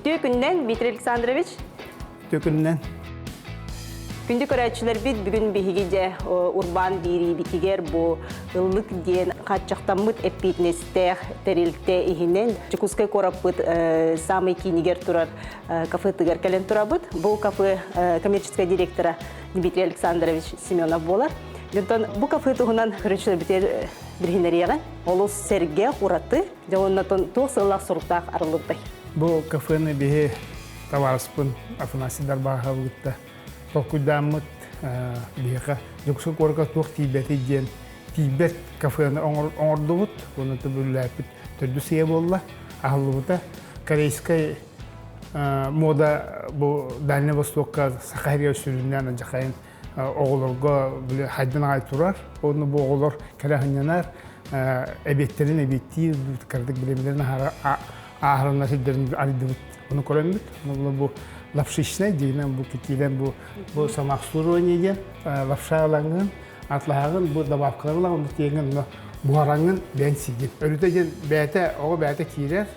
Ütü günden Dmitri Alexandrovich. Tökünden. Күнді көрәтшілер бит бүгін бігіге урбан бири битигер bu ыллык ден қатчақтамыт эппитнестех терилте ихинен Чекускай корапыт самый кинигер турар кафе тыгар кален турабыт. Бұл кафе коммерческая директора Дмитрий Александрович Семенов болар. Бентон бұл кафе туғынан көрәтшілер битер біргенерияған. Олыс серге құраты, жауыннатон тоқсылақ сұрықтақ арылықтай. Бұл кафені бігі таварыспын Афанасидар баға бұлытта. Толкудамыт биха жүксү корга тук тибети ден тибет кафені оңордугут оны төбүлләпит төрдү сие болла ахлыбыта корейская мода бу Дальний Востокка Сахария сүрүннән жакайын оголорго биле хайдан айтурар оны бу оголор карахыннар эбеттерин эбетти кырдык билемлерин ахырына сидерин алдыбыт оны көрөмбүт бу лапшичная дегенен бу китилен бу самообслуживание лапша аланган атлаагын бу добавкалар оны тегин буараңын бен сигит өрүтеген бәте ого бәте кирер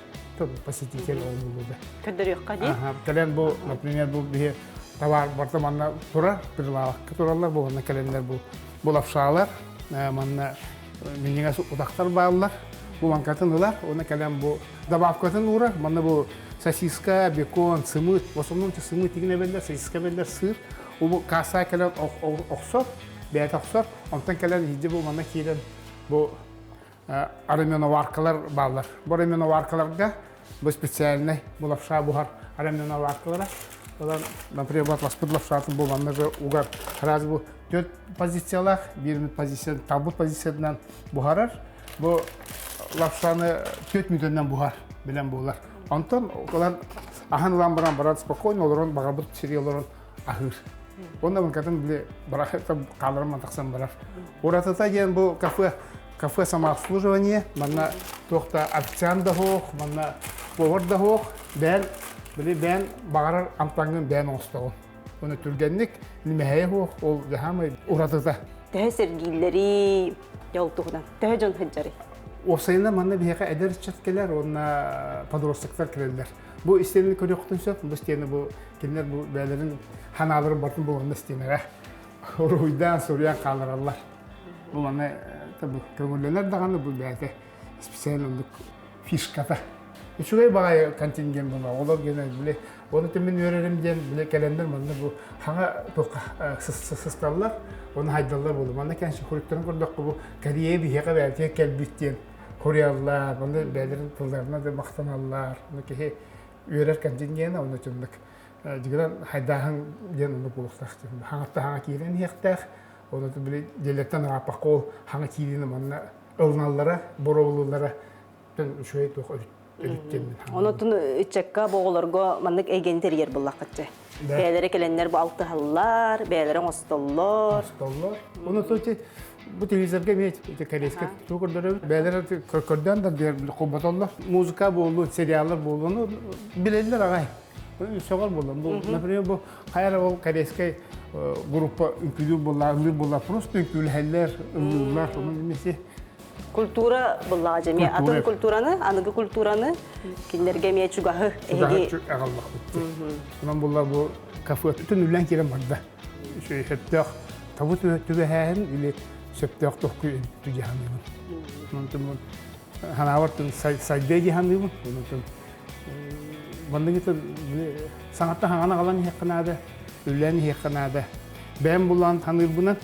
посетитель болду. Көдөрөккө ди. Келен бу, например, бу бие товар бартаманна тура, прилавка туралар болгондо келендер бу лапшалар, манна менинге удактар баалар, бу манкатынылар, оны келен бу добавкатын ура, манна бу сосиска, бекон, сымыт, в основном сымыт тигине белдер, сосиска белдер, сыр. Бу каса келен оксор, бәте оксор, онтан келен иде бу манна кирен бу араменоваркалар баалар. Бу араменоваркаларга бу специальный бу лапша бухар араменоваркалара. Одан, например, вот ласпыт лапшатын бу манна угар раз бу 4 позициялар, бир позиция, табут позициядан бухарар. Бу лапшаны 4 минуттан бухар белән булар. Антон олар аханлан барат спокойно оларон багабыт серияларын ахыр. Онда мен катын биле барахта калырман таксан барар. Уратата ген бу кафе самообслуживание, манна тохта официант да хох, манна повар да хох, бен багарар амтангын бен остогон. Оны түргенник нимее хох, ол жахамы уратата. Тәһә сергиллери ялтугдан. Тәһә жон хаҗары. Осайна манна бияка эдер чаткелер, онна подростактар келелер. Бу истени көрөктүн сөп, бу истени бу кинер бу бәлерин ханаларын бартын болгондо истенере. Уруйдан соруян калыралар. Бу манна tabii kömürler dağını bu belki spesiyel olduk fişkata. Şuraya bağlı kontingent buna olur gene bile onu temin öğrenim diyen bile kalender bana bu hangi toka sıstallar onu haydalar buldu. Bana kendisi kurukların kurduk bu kariye bir yaka belki kelbittiyen Koryalılar, bana belirin pullarına da maktanallar. Onu ki öğrer kontingent onu çöndük. Diğer haydahın diyen onu buluştuk. Hangi kiren yektek. Onu da bile devletten rapakol hangi kilini manna ılnallara, borovlulara ben şöyle çok öğüttim. Onu tun içekka boğularga manlık egenter yer bullakatçı. Beylere gelenler bu altı hallar, beylere ostollar. Onu da bu televizörde mi? Koreyska çok orada beylere kordan da diğer kubatollar. Müzika bolu, seriyaller bolunu bilirler ağay. Soğal bolun. Bu, например, bu hayal o Koreyska grupa ülkülü bollar, просто ülkülü heller, ülküler, onun nesi? Kultura bollar cemiye. Atın kulturanı, anıgı kulturanı kinlerge miye çugahı. Çugahı çok ağırlık bitti. Bundan bollar bu kafa bütün ülken kirem vardı. Şey heptek, tabu tübehen ile septek tohku tücehanıyım. Onun hanavartın sayde cihanıyım. Onun bana gittim sanatta hangana kalan yakınada. Üllerini hekkanada. Ben bulan tanır buna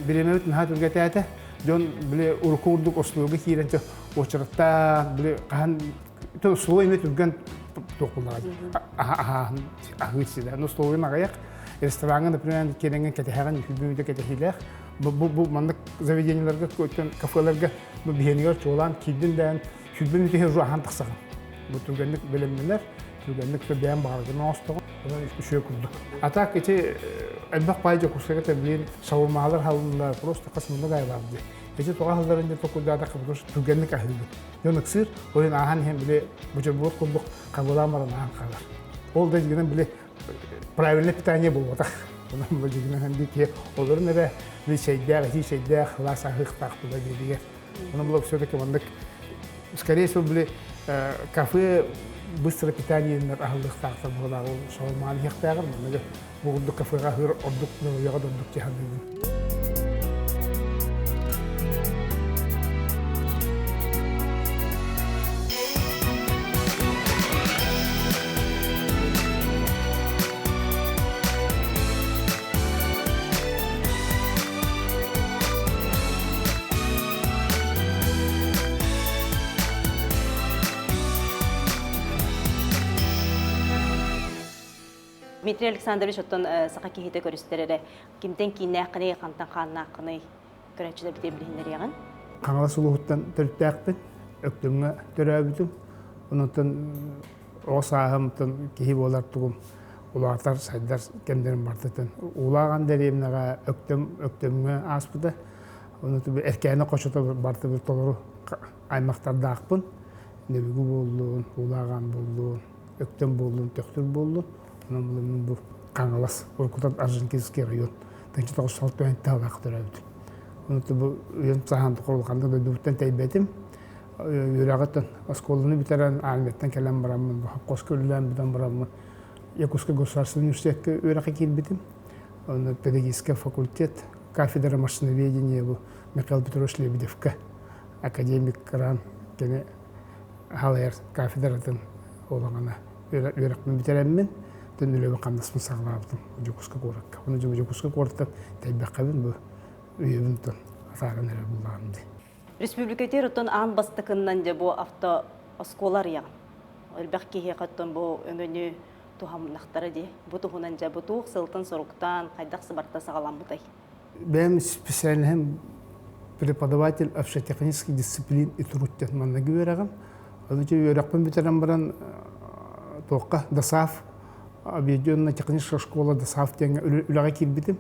bilemevet nahat ülketete. Jon bile urkurduk osluğu kirence oçratta bile kan to slow emet ülken tokullar. Ahıtsida. No slow nagayak. Restoranın da primen kerengen ketehagan hübüde ketehiler. Bu mandık zavediyelerge kötün kafelerge bu biheniyor çoğulan kidinden hübünü de ruhan taksagan. Bu türgenlik bilimler türgenlik de beyan bağırgın ostoğun. Ona hiçbir şey kurduk. Atak içi elbak payca kursaya tabiin savunmalar halında prosto kasmında gaylardı. İçi toğa hallarında tokuldada kabulur türgenlik ahildi. Yonıksır, oyun ahan hem bile bu cebur kurduk kabulamaran ahan kalır. Ol da yine bile правильно питание булды. Bunun bu cigine hem ki olur ne be bir şeyde хласа хыхтак булды диye. Bunu bulup söyledi ki bandık скорее всего bile kafe быстро питаниеннер ахылдыктаактар була ол шоурманы яктагыр мына бугулду кафега хыр ордук нөйөгө дондук жаһаннын. Дмитрий Александрович оттон сака кихите көрүстерере кимтен киннакыны кантан каннакыны көрөчүлөр битемлихинер ягын. Каңала сулуһуттан төрттәкпин, өктөмгө төрөбүтүм. Онотон осаһымтын кихи болар тугум. Улаатар сайдар кемдерин бартытын. Улаган деремнага өктөмгө аспыда. Оноту эркәне кошото барты бир толору аймактарда акпын. Небигу болдун, улаган болдун, өктөм болдун, төктүр болдун. Бұл қаңылас, Оркутат Аржинкинский район. Тәнчі 9-6 тағақ түрәбді. Оны бұл үйен сағанды құрылғанды дөйдіптен тәйбәтім. Үйрағыттан осколыны бітерен әлметтен кәлем барамын. Қосқы үлілен бідан барамын. Якутский государственный университетке үйрақы келбетім. Оны педагогический факультет, кафедра машиноведения бұл Михаил Петрович Лебедевка. Академик Кран, кәне Халайыр кафедратын олағана үйрақпен бітереммен. Төн үлөбі қандасмын сағылабыдым Жокуска қоракка. Оны Жокуска қораттан тәйбәққабын бұл үйебінтін атағын әрі бұлағымды. Республикатер оттон аң бастықыннан де бұл авто осколар яғын. Өлбәқ кейе қаттан бұл өңіні тухамнақтары де. Бұл тұхынан жа бұл тұқ сылтын сұрықтан қайдақ сыбарта сағалан бұтай. Бәм специальным преподаватель общетехнических дисциплин и трудтен маннагы өрәғым. Оны же өрәқпен бітерен баран тоққа дасаф объединенная техническая школа Досафтенга үләгә килбитим.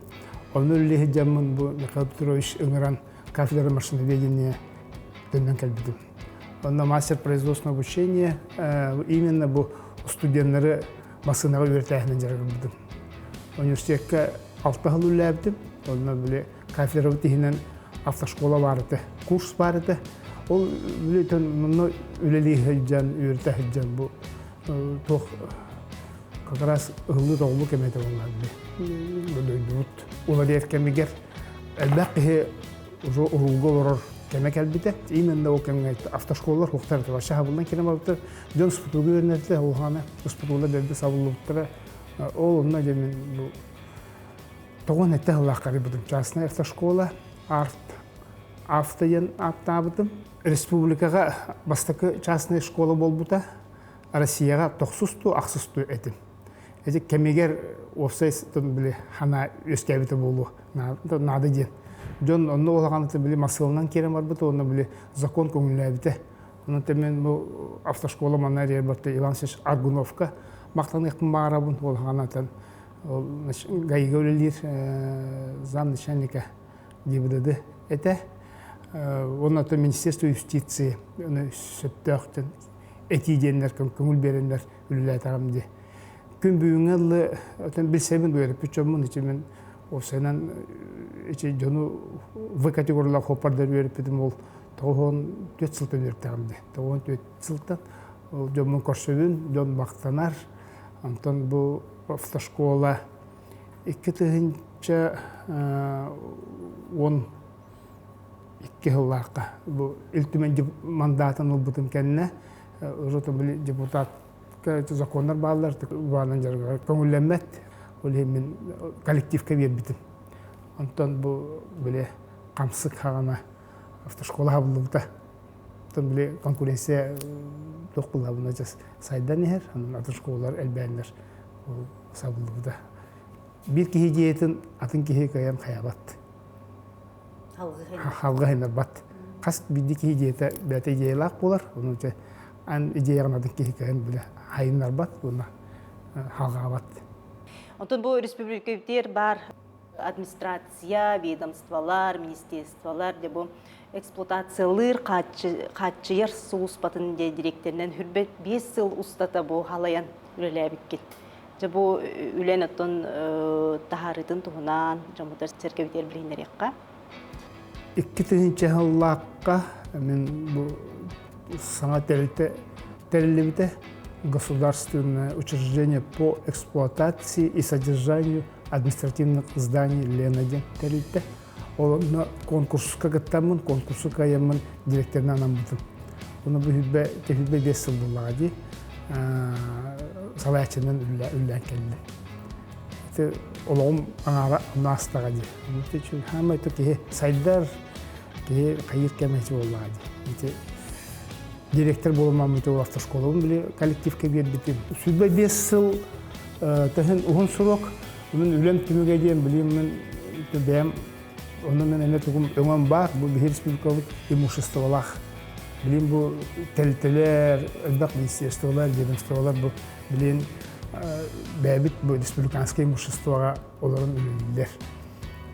Оны үләһе jammun бу Михаил Петрович Ынгран кафедра машиноведения төннән килбитим. Онда мастер производственного обучения именно бу студентлары машинага өйрәтәһеннән җаргыбытым. Университетка 6 ел үләбдим. Онда биле кафедра тиһиннән автошкола бар иде, курс бар иде. Ол билетен моны үләлиһе җан өйрәтәһе җан бу тох как раз ыллы тоғлы кемете боллады. Олар еркемегер әлбәқі ұруғы орыр кемек әлбіті. Именно ол кемге автошколалар ұқтар тұр. Шаға бұлдан керем абыптыр. Жон спутуғы өрнәді олғаны. Спутуғылар дәрді сабылы бұттыры. Ол онына жемін тоғын әтті ғылаққары бұдым. Частная автошкола, автоен атта бұдым. Республикаға бастықы частная школа бол бұта. Россияға 900-ту, ақсыз-ту әтім. Эти кемегер офсайстын биле хана өскәбите болу нады ден. Жон онны олаганты биле масылынан керем барбыты, онны биле закон көңүләбите. Онны темен бу автошкола манар ербатты Иван Ильич Аргуновка мактаны якын барабын олаганатан. Ол гайга өлелер зам начальника дебдеде. Это онны то Министерство юстиции, оны сөттөктөн этиденлер көңүл берендер үлеләр тагымды. Күн бүйіңелі өтен білсемін өйріп бүтчөмін мен осынан жону В категориялар хоппардар өйріп бітім ол 4 сылтан өйріптіғымды. 4 сылтан ол жомын көрсөбін, жон бақтанар. Антон бұл автошкола 2 жыллаққа бұл үлтімен мандатын ол бұтым кәніне ұжытын білі депутат закондар bağlar bağlan jarga көңүлләмәт ул мен коллективка бербитим. Онтон бу биле камсык хагана автошкола булды. Тон биле конкуренция токулла буна жас сайдан нер, автошколалар элбәннәр сабылды. Бир кихи диетин атын кихи каян хаябат. Халга хәйнәр бат. Кас бидди кихи диета бәтә идеялак булар. Уны ан идеяны атын кихи каян биле хайындар бат, бұна халға бат. Онтон бұл республикавтер бар администрация, ведомстволар, министерстволар, де бұл эксплуатациялыр қатчыяр суыс батын де директорынан хүрбет 5 жыл ұстата бұл халаян үлеләбік кет. Же бұл үлен оттон тахарытын туғынан, жамутар церковитер білейіндер яққа? 2 жыллаққа мен бұл саңа тәрілі біте государственное учреждение по эксплуатации и содержанию административных зданий Ленаден тәрелді. Ол конкурсқа кіттамын, конкурсқа каямын директорына анамбытын. Оны бұл хүлбе 5 сыл болаға дей, салайчынан үллән келді. Олығым аңара астаға дей. Хамай тұр сайдар, қайыр кәмәті болаға дей. Директор болмам өте олафтар школауын біле коллективке бербетім. Сүлбе 5 сыл тәхін ұғын сұрок, оның үлем түміге дейін білейм мен бәйім, оның мен әне тұғым өңім бар, бұл бір республикалық имуществолақ. Білейм бұл тәлтелер, әлбақ министерстволар, ведомстволар бұл білейін бәйбіт бұл республиканский имуществоға оларын үлелер.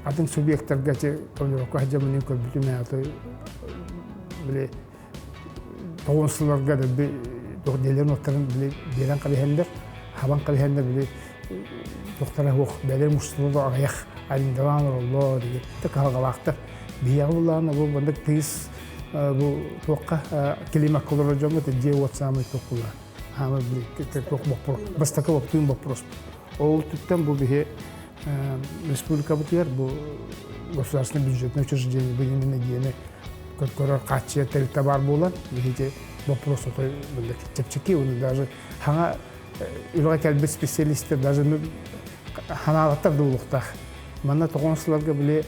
Атын субъекттарға командировка хажамының көрбітім әті біле тоғынсыларға да делерін оттарын берен қалихендер, хабан қалихендер біле тоқтара оқ, бәлер мұшсылығы ағаяқ, алиндаланыр олы деген. Қалғалақтар. Бияғы бұлағына бұл бандық тегіз бұл тоққа келемек қолыры жоңғы де отсамай тоқ бұла. Хама біле тоқ бақпыр, бастақы бақпын бақпырос. Ол түттен бұл бейе республика бұтығар, бұл государственный бюджетный учреждение, бұл емені дейіне көрөр качы тәлітті бар болан, бейде вопрос отой чепчеки, оны даже хана үліға кәлбет специалистер, даже ханалаттар дұлықтақ. Мана тоғынсыларға біле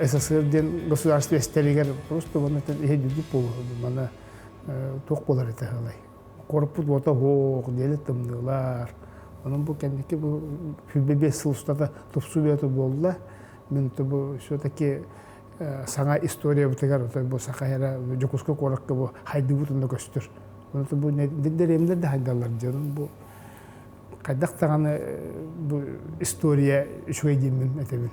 СССР-ден государство әстелегер просто мана үйдегі болу, мана тоқ болар еті ғалай. Корпут бота хоқ, делі тымдылар. Оның бұл кәндеке бұл хүлбе 5 сыл ұстата тұпсу беті болды. Мен бұл все-таки саңа история бұтығар, бұл сақайра жүкіскі қораққа бұл хайды бұтында көстір. Бұл дендеремдер де хайдалар дедім. Бұл қайдақ тағаны бұл история үшуай деймін әтебін.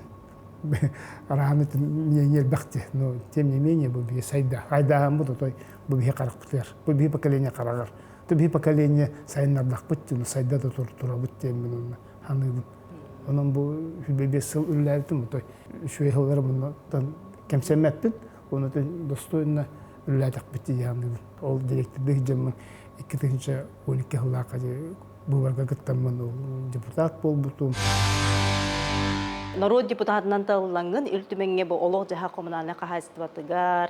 Арағанытын менер бақты, но тем не менее бұл бейе сайда. Хайдағын бұты бұл бейе қарақ бұтығар, бұл бейе поколение қарағар. Бұл бейе поколение сайыннардақ бұтты, сайда да тұра бұтты емін оны. Onun bu bir sıl ürlerdim bu şu yıllar bundan kemsemmettin onu da dostuyla ürlerdik bitti yani ol direktörlük zaman 2012 yıllar kadar bu varga gittim депутат болбутум. Народ депутатынан тағыланған үлтіменге бұл олық жаға коммунальный хозяйствотыгар,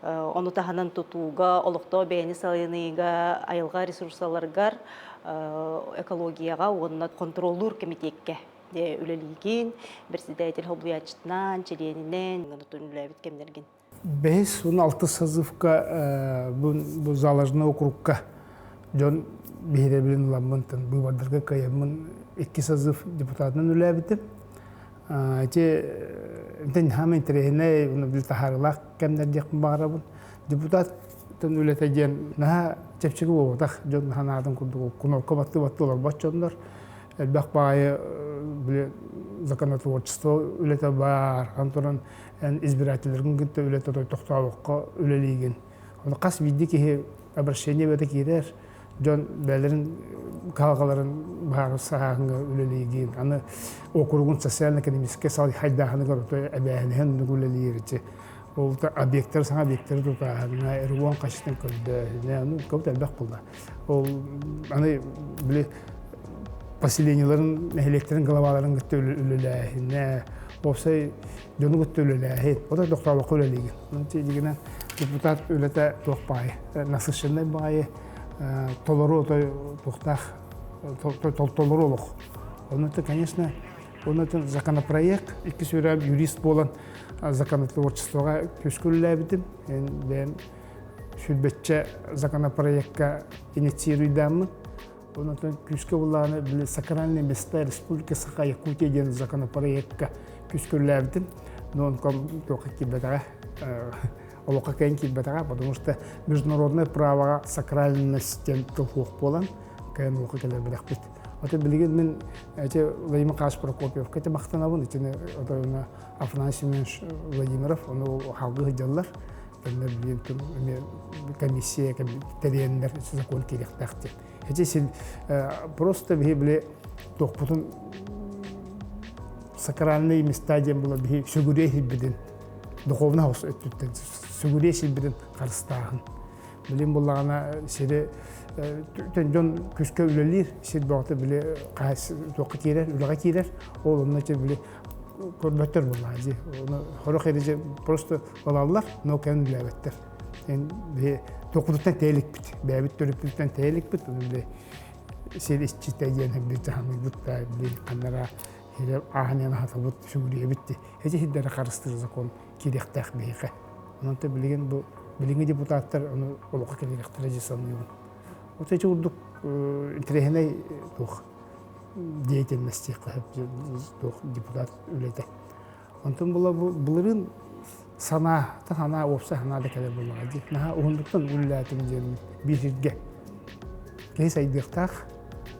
оны тағынан тұтуға, олықта бәйіні салыныйға, айылға ресурсаларғар, экологияға, онына контроллур комитетке үлелейген, бірсідәйтел хобуячытынан, челенінен, ұнытын үләбіт кемдерген. 5-16 созывка бұл залажына округка жон бейребілін ламбынтын, бұл бардарға каямын 2 созыв депутатынан үләбітім. Әтен хамын тірейіне оны біл тахарылақ кәмдер деқін бағарабын. Депутаттың үләтәген наға чәпчігі болғытақ жон ханадың күрді құнорқа батты олар бат жондар. Әлбәқ бағайы законотворчество үләті бар, антырын избирательердің күнті үләті тоқтауыққа үлелейген. Оны қас бейді кеге обращение бәді керер, жон бәлерін қалғаларын бағары сағағынға үлелейген. Аны округун социально-экономический салы хайдағыны көрді әбәйінен үлелейерді. Ол объекттер, саңа объекттер тұтағына әруан қашықтан көрді. Көбіт әлбәқ болды. Ол аны біле поселенияларын, электрин головаларын күтті үлеләйіне, болсай жоны күтті үлеләйін. О да доқтауықы үлелейген. Депутат үлеті тоқпай, насышындай бай, толыру тоқтақ, толыру олық. Оны, конечно, законопроект, 2 сөрәм юрист болан законотворчествоға көскөлілі бітім. Мен шүлбетче законопроектқа инициируйдамын. Onun küskü olanı bile sakralne места республика Саха Якутия деген законопроектка küsküllerdim. Но он только кибетара, олока кен кибетара, потому что международное право сакральности толкух полан, кен олока келер билек бит. Это билеген мен эти Владимир Каш Прокопьев, это мақтанабын, это Афанасий Владимиров, он халгы хыджалар. Комиссия, терендер, закон керек тахты. Эти просто били тохпутун сакральные места, где было би сюгурехи биден, духовный хос, сюгурехи биден карстахан. Билим буллагана сире Жон күскө үлелер, сет бағыты біле тоқы керер, үліға керер, ол онына че біле көрбөттер болады. Оны хорох ереже просто олалар, но кән біләбеттер. Тоқыдықтан тәйлік біт, бәбіт төріппіліктен тәйлік біт, оны біле сел ішчіттәй дейін біле жағамай бұтта, біле қандара ағанен ағата бұт шүгірге бітті. Әже хиддері қарыстыры закон керектәқ бейқі. Онанты білеген бұл біліңі депутаттар оны олыққа келеректері жасануын. Ота че урдук интерехеней тух деятельности тух депутат үлете. Онтон була булырын сана опса сана да келе булмады. Наха ондуктан үлләтим жерин бирге. Кейс айдыктак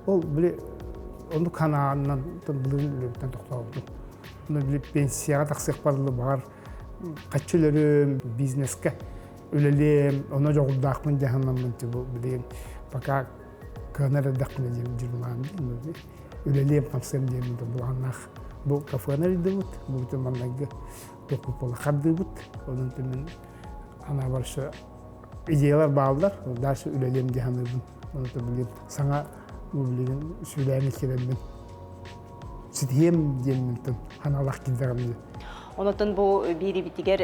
ол биле ондук канааннан булырын үлөттөн токтолду. Муну биле пенсияга таксык барлы бар качылырым бизнеске үлелем, оны жоғылдақпын жағынамын бұл білген, пока көнәрі дақпын жүрілған деймін. Үлелем қамсам деймін бұл анақ. Бұл кафенер еді бұд, бұл бүтін маңнағы тоқып болы қарды бұд. Оның түмін ана баршы идеялар бағылдар, дәрші үлелем жағынамын. Оны түмін білген, саңа бұл білген сөйләйіні керемін. Сетем деймін түн, аналақ келдіғамды. Онотон бу бири битигер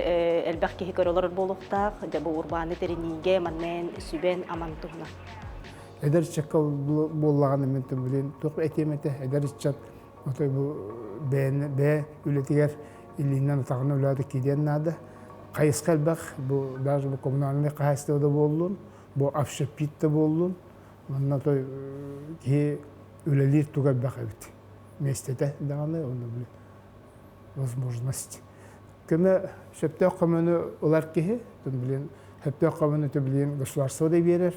элбак кеһи көрөлөр болуктак, жабы урбаны терениге маннен сүбен амантуна. Эдер чакал боллаган ментен билен, ток этемете эдер чат отой бу бе үлетигер илинен тагына үләде киден нада. Кайыскалбак бу даже бу коммунальный кайсты да болдун, бу общепитте болдун. Манна той ки үлелер тугал бакабит. Местете даганы оны биле. Возможность. Көмө шептөк коммуны олар кеһи, билен, шептөк коммуны билен государство да берер,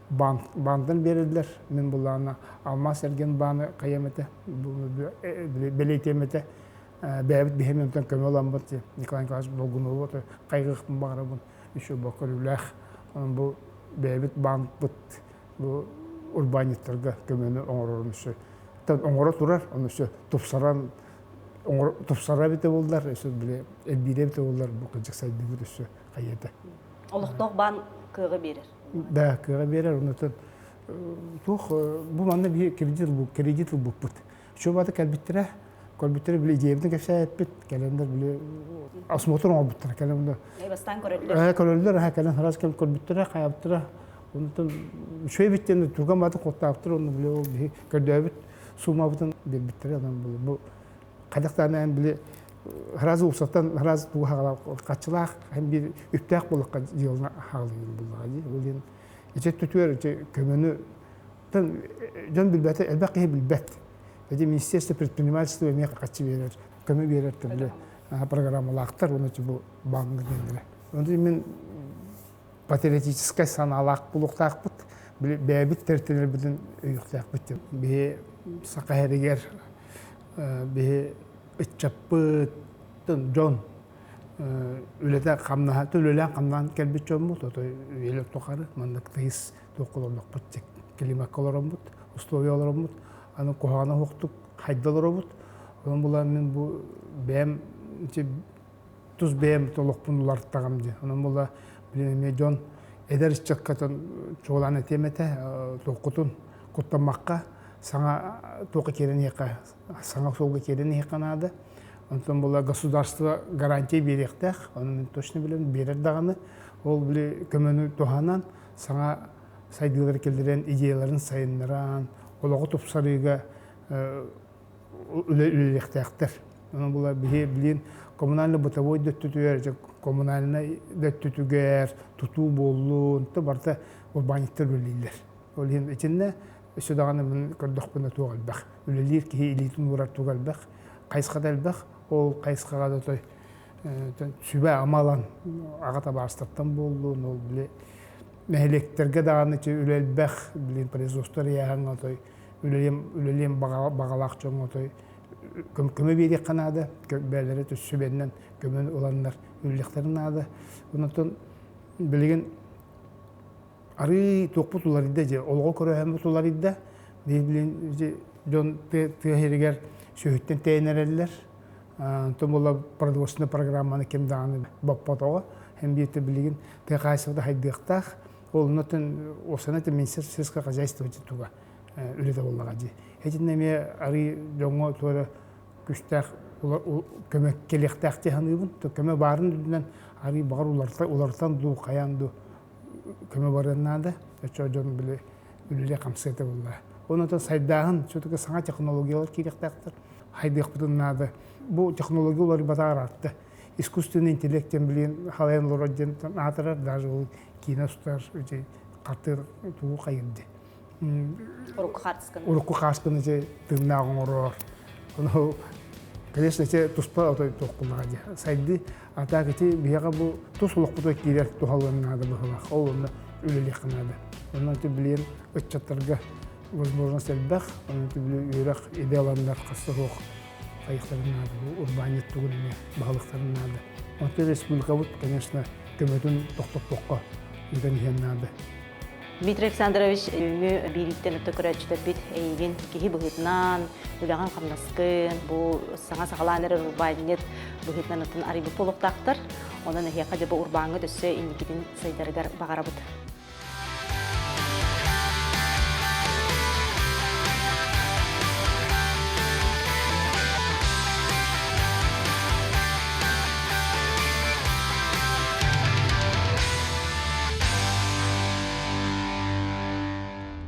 бандан берерлер. Мен буларны алмас эрген баны кыямете, белейтемете, бәбит бехементен көмө аламбыт. Николай Николаевич Болгунов вот кайгыктын багырыбын, еще бакылулах. Бу бәбит банбыт, бу урбаниттарга көмөнү оңорормушу. Тат оңоро турар, онушу тупсаран Топсара бите болдар, өсө биле элбире бите болдар, бу кыжык сайды бут өсө кайета. Олукток бан кыгы берер. Да, кыгы берер, онотон тух бу манна би кредит бу бут. Шобаты калбиттере биле жебин кепсет бит, календар биле осмотр оңбуттар календар. Бастан көрөлдөр. Көрөлдөр, кален харас кел калбиттере каяптыра. Онотон шөй биттен турган баты коттаптыр, оны биле ол би көрдөбүт, сумабытын бербиттере адам бу Қадақтарынан біле разы ұсаттан разы туға қачылақ, бір үптәқ болыққа жылына хағылығын бұлға. Олен ечет түтуер көміні жон білбәті, әлбәқ кеге білбәт. Министерство предпринимательства өме қачы берер, көмі берер түрлі программалақтар, оны бұл бағыңғы дендірі. Онда мен патриотическай саналақ бұлықтақ бұд, бәбіт тәртілер білін үйіқтақ бұд. Бе сақа әрігер бе ытчаппыттын жон үлете камна төлөлөн камнан келбит жонму тотой үйлөк токары мандык тыйс токолондок бут климат колоромбут условияларомбут аны кохана хоктук хайдаларобут онун була мен бу бем туз бем толокпунулар тагамды онун була билеме жон эдер чаккатын чооланы темете токутун куттамакка саңа тоқы керен еқа, саңа солғы керен еқанады. Онтан бұл государство гарантия беректәқ, оны мен точно білем, берер дағаны. Ол біле көміні тоғанан саңа сайдылар келдірен идеяларын сайынларан, олығы тұпсарыға үлелектәқтір. Оны бұл білен коммунальный бытовой дөттүтігер, коммунальный дөттүтігер, тұту болуын, барта урбаниттер үлелер. Ол ең ішінде Södağını ben kördükbünde tuğalbaq. Üleliyir ki elitun uğrar tuğalbaq. Qayısqada elbaq, ol qayısqağa da toy sübə amalan ağata barstattan bolduğun, ol bile mehelekterge dağını ki ülelbaq, bilin prezostor yağın toy üleliyim bağalaq çoğun toy kömü beri qanadı, bəlləri sübəndən kömün olanlar üleleklerin adı. Ondan bilgin Arı toqput ular idde, olğu köröhəmbut ular idde. Bilin, John Tehiriger söhütten teyinerler. Tüm ola продовольственный программаны кем даны баппатоға. Hem bir de bilgin, tekayısıqda haydıqtaq. Ол нотен осанатын Министерство сельского хозяйства туга үлете боллага ди. Этинеме ари жоңго туара күстәк көмөк келектәк теханыбын, то көмө барын дүнен ари бар улардан ду каянду көмө барыннады. Чожон биле үлеле камсыты болла. Онотон сайдагын чөтүгө саңа технологиялар керектәктер. Хайдык бутуннады. Бу технологиялар батар артты. Искусственный интеллектен билен хален лороден атырар даже ол киностар өте катыр туу кайынды. Урукку хаскыны же тымнагын орор. Оно конечно че туспа ото токулага. Сайды атагыты бияга бу тусулукта кирер тухалыннады бахала. Олны үлеле кынады. Онан те билен өтчаттарга возможность элбах, онан те билен юрак идеаландар кастырок. Айыктарынады, урбанит түгіліне, бағылықтарынады. Онты республика бұд, конечно, көметін тоқтық-тоққа үйден еннады. Дмитрий Александрович, өңі бейбіттен өтті көрәтшілер бит әйген кейі бұғытнан, үліған қамнаскын, бұл саңа сақаланыры урбанит бұғытнан өттін арибы полықтақтыр. Онын әйеқа дебі урбаңы дөсі инекетін сайдарығар бағара бұд.